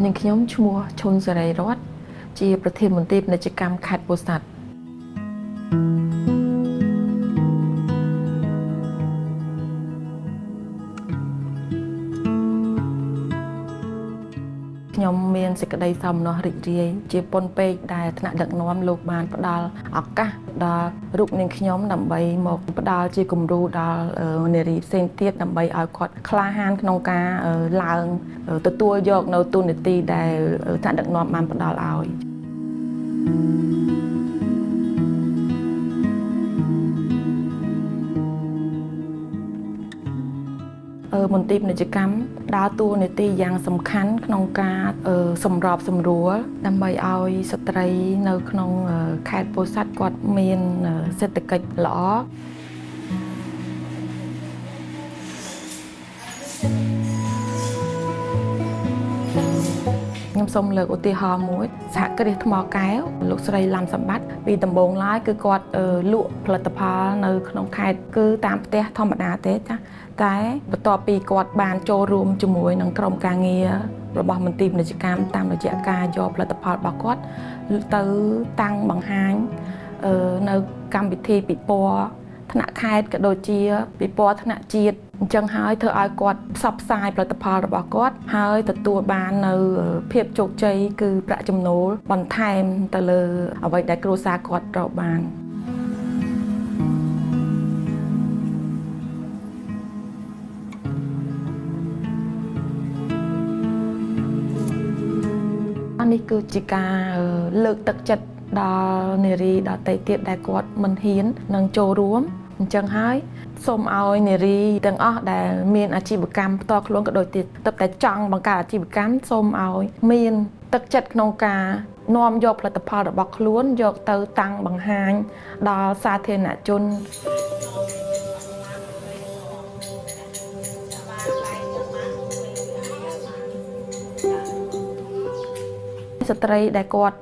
នឹងខ្ញុំឈ្មោះឈុនសេរីរតន៍ជាប្រធានមន្ត្រីពាណិជ្ជកម្មខេត្តពោធិ៍សាត់ខ្ញុំមានសេចក្តីសោមនស្សរីករាយជាពន់ពេកដែលថ្នាក់ដឹកនាំលោកបានផ្ដល់ឱកាសដល់រូបនាងខ្ញុំដើម្បីមកផ្ដល់ជាគំរូដល់នារីផ្សេងទៀតដើម្បីឲ្យគាត់ក្លាហានក្នុងការឡើងទទួលយកនៅទូនាទីដែលថ្នាក់ដឹកនាំបានផ្ដល់ឲ្យមន្ទីរពាណិជ្ជកម្មដើរតួនាទីយ៉ាងសំខាន់ក្នុងការសម្របសម្រួលដើម្បីឲ្យស្ត្រីនៅក្នុងខេត្តពោធិ៍សាត់គាត់មានសេដ្ឋកិច្ចល្អខ្ញុំសូមលើកឧទាហរណ៍មួយសហគ្រាសថ្មកែវលោកស្រីឡាំសម្បត្តិពីដំបូងឡើយគឺគាត់លក់ផលិតផលនៅក្នុងខេត្តគឺតាមផ្ទះធម្មតាទេចាតែបន្ទាប់ពីគាត់បានចូលរួមជាមួយនឹងក្រុមការងាររបស់មន្ទីរពាណិជ្ជកម្មតាមរយៈការយកផលិតផលរបស់គាត់ទៅតាំងបង្ហាញនៅកម្មវិធីពិព័រណ៍ថ្នាក់ខេត្តក៏ដូចជាពិព័រណ៍ថ្នាក់ជាតិអញ្ចឹងហើយធ្វើឲ្យគាត់ផ្សព្វផ្សាយផលិតផលរបស់គាត់ហើយទទួលបាននៅភាពជោគជ័យគឺប្រាក់ចំណូលបន្ថែមទៅលើអ្វីដែលគ្រួសារគាត់រកបាននេះគឺជាការលើកទឹកចិត្តដល់នារីដទៃទៀតដែលគាត់មិនហ៊ាននឹងចូលរួមអញ្ចឹងហើយសូមឲ្យនារីទាំងអស់ដែលមានអាជីវកម្មផ្ទាល់ខ្លួនក៏ដូចទៀតទើបតែចង់បង្កើតអាជីវកម្មសូមឲ្យមានទឹកចិត្តក្នុងការនាំយកផលិតផលរបស់ខ្លួនយកទៅតាំងបង្ហាញដល់សាធារណជនស្ត្រីដែលគាត់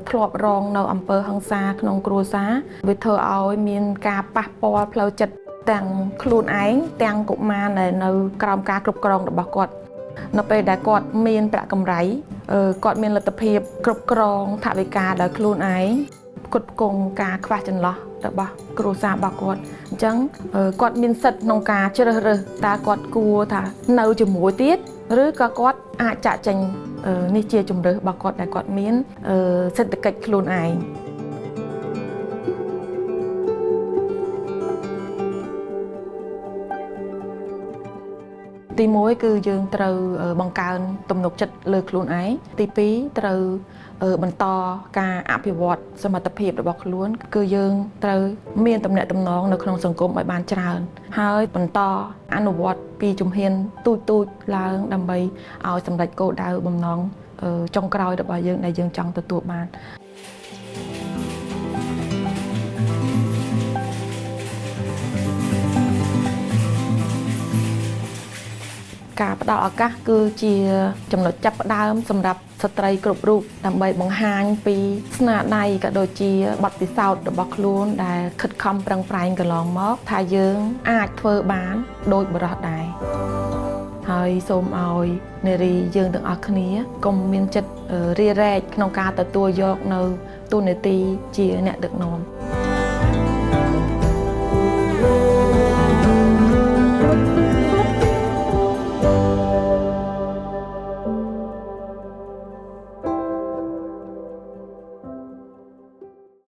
ធ្លាប់រងនៅអំពើហិង្សាក្នុងគ្រួសារវាធ្វើឲ្យមានការប៉ះពាល់ផ្លូវចិត្តទាំងខ្លួនឯងទាំងកុមារដែលនៅក្រោមការគ្រប់គ្រងរបស់គាត់នៅពេលដែលគាត់មានប្រាក់កម្រៃគាត់មានលទ្ធភាពគ្រប់គ្រងថវិកាដោយខ្លួនឯងផ្គត់ផ្គង់ការខ្វះចន្លោះរបស់គ្រួសាររបស់គាត់អញ្ចឹងគាត់មានសិទ្ធិក្នុងការជ្រើសរើសតើគាត់គួរថានៅជាមួយទៀតឬក៏គាត់អាចចាក់ចេញនេះជាជំរើសរបស់គាត់ដែលគាត់មានសេដ្ឋកិច្ចខ្លួនឯងទី1គឺយើងត្រូវបង្កើនទំនុកចិត្តលើខ្លួនឯងទី2ត្រូវបន្តការអភិវឌ្ឍសមត្ថភាពរបស់ខ្លួនគឺយើងត្រូវមានទំនាក់ទំនងនៅក្នុងសង្គមឲ្យបានច្រើនហើយបន្តអនុវត្តពីជំហានទូចឡើងដើម្បីឲ្យសម្រេចគោលដៅបំណងចុងក្រោយរបស់យើងដែលយើងចង់ទទួលបានការផ្ដល់ឱកាសគឺជាចំណុចចាប់ផ្ដើមសម្រាប់ស្ត្រីគ្រប់រូបដើម្បីបង្ហាញពីស្នាដៃក៏ដូចជាបទពិសោធន៍របស់ខ្លួនដែលខិតខំប្រឹងប្រែងកន្លងមកថាយើងអាចធ្វើបានដូចបុរសដែរហើយសូមឲ្យនារីយើងទាំងអស់គ្នាកុំមានចិត្តរារែកក្នុងការទទួលយកនៅតួនាទីជាអ្នកដឹកនាំ